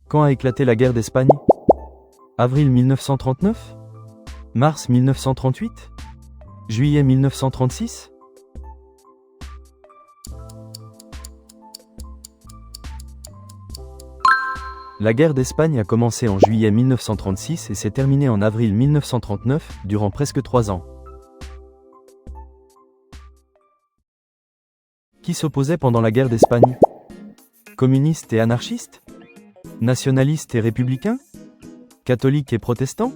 Quand a éclaté la guerre d'Espagne? Avril 1939? Mars 1938? Juillet 1936? La guerre d'Espagne a commencé en juillet 1936 et s'est terminée en avril 1939, durant presque 3 ans. Qui s'opposait pendant la guerre d'Espagne? Communistes et anarchistes? Nationalistes et républicains? Catholiques et protestants?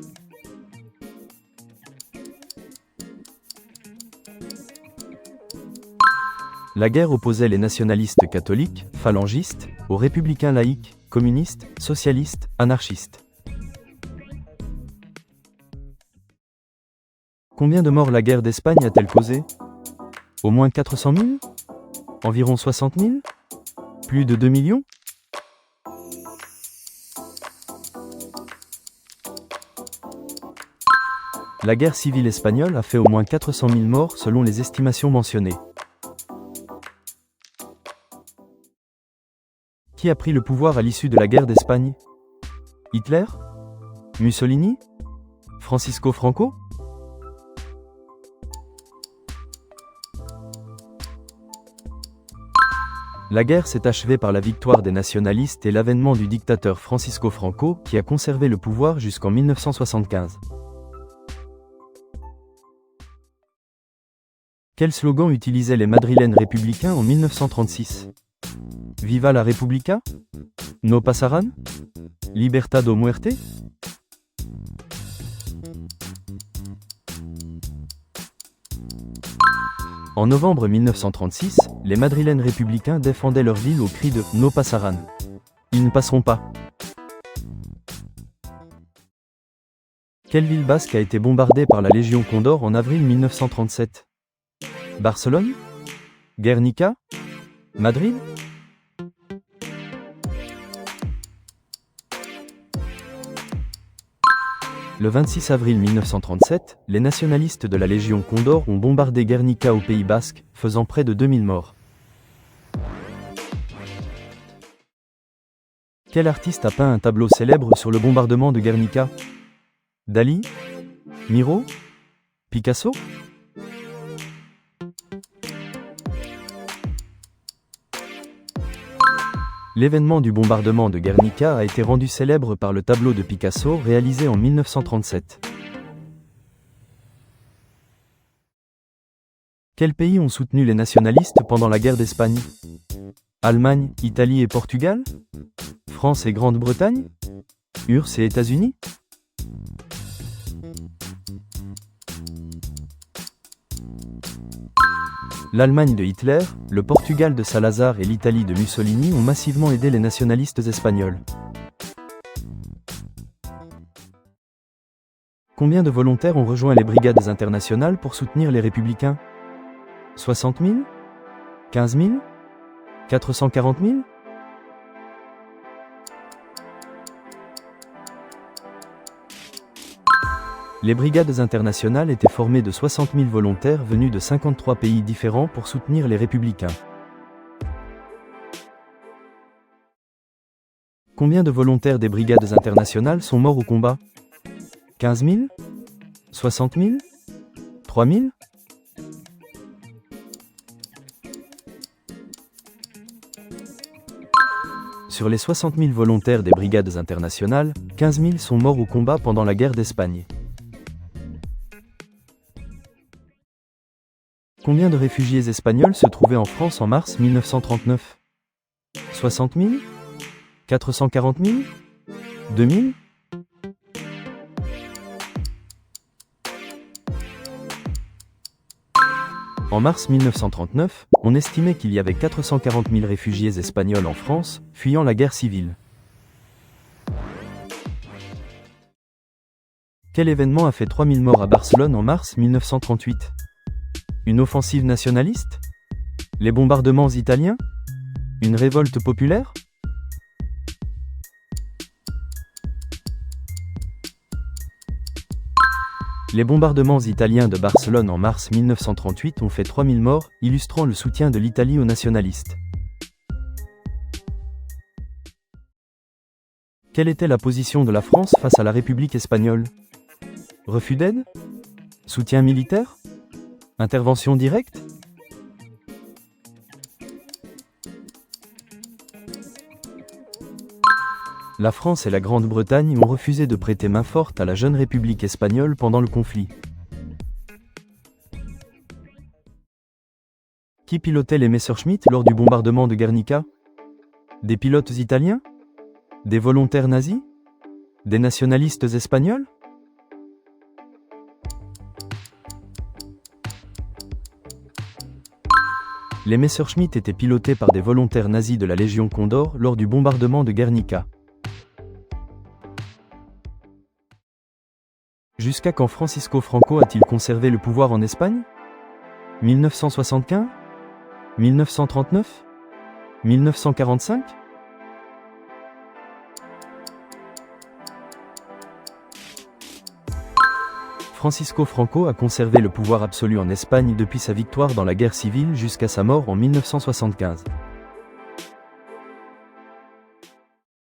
La guerre opposait les nationalistes catholiques, phalangistes, aux républicains laïcs, communistes, socialistes, anarchistes. Combien de morts la guerre d'Espagne a-t-elle causé? Au moins 400 000? Environ 60 000? Plus de 2 millions? La guerre civile espagnole a fait au moins 400 000 morts selon les estimations mentionnées. Qui a pris le pouvoir à l'issue de la guerre d'Espagne? Hitler? Mussolini? Francisco Franco? La guerre s'est achevée par la victoire des nationalistes et l'avènement du dictateur Francisco Franco, qui a conservé le pouvoir jusqu'en 1975. Quel slogan utilisaient les madrilènes républicains en 1936? Viva la República? No pasarán? Libertad o muerte? En novembre 1936, les madrilènes républicains défendaient leur ville au cri de « No pasarán ». Ils ne passeront pas. Quelle ville basque a été bombardée par la Légion Condor en avril 1937? Barcelone? Guernica? Madrid? Le 26 avril 1937, les nationalistes de la Légion Condor ont bombardé Guernica au Pays Basque, faisant près de 2000 morts. Quel artiste a peint un tableau célèbre sur le bombardement de Guernica? Dali? Miro? Picasso? L'événement du bombardement de Guernica a été rendu célèbre par le tableau de Picasso réalisé en 1937. Quels pays ont soutenu les nationalistes pendant la guerre d'Espagne? Allemagne, Italie et Portugal? France et Grande-Bretagne? URSS et États-Unis? L'Allemagne de Hitler, le Portugal de Salazar et l'Italie de Mussolini ont massivement aidé les nationalistes espagnols. Combien de volontaires ont rejoint les brigades internationales pour soutenir les républicains? 60 000? 15 000? 440 000? Les brigades internationales étaient formées de 60 000 volontaires venus de 53 pays différents pour soutenir les républicains. Combien de volontaires des brigades internationales sont morts au combat? 15 000? 60 000? 3 000? Sur les 60 000 volontaires des brigades internationales, 15 000 sont morts au combat pendant la guerre d'Espagne. Combien de réfugiés espagnols se trouvaient en France en mars 1939? 60 000? 440 000? 2 000? En mars 1939, on estimait qu'il y avait 440 000 réfugiés espagnols en France, fuyant la guerre civile. Quel événement a fait 3 000 morts à Barcelone en mars 1938? Une offensive nationaliste? Les bombardements italiens? Une révolte populaire? Les bombardements italiens de Barcelone en mars 1938 ont fait 3 000 morts, illustrant le soutien de l'Italie aux nationalistes. Quelle était la position de la France face à la République espagnole? Refus d'aide? Soutien militaire? Intervention directe? La France et la Grande-Bretagne ont refusé de prêter main forte à la jeune République espagnole pendant le conflit. Qui pilotait les Messerschmitt lors du bombardement de Guernica? Des pilotes italiens? Des volontaires nazis? Des nationalistes espagnols? Les Messerschmitt étaient pilotés par des volontaires nazis de la Légion Condor lors du bombardement de Guernica. Jusqu'à quand Francisco Franco a-t-il conservé le pouvoir en Espagne? 1975? 1939? 1945? Francisco Franco a conservé le pouvoir absolu en Espagne depuis sa victoire dans la guerre civile jusqu'à sa mort en 1975.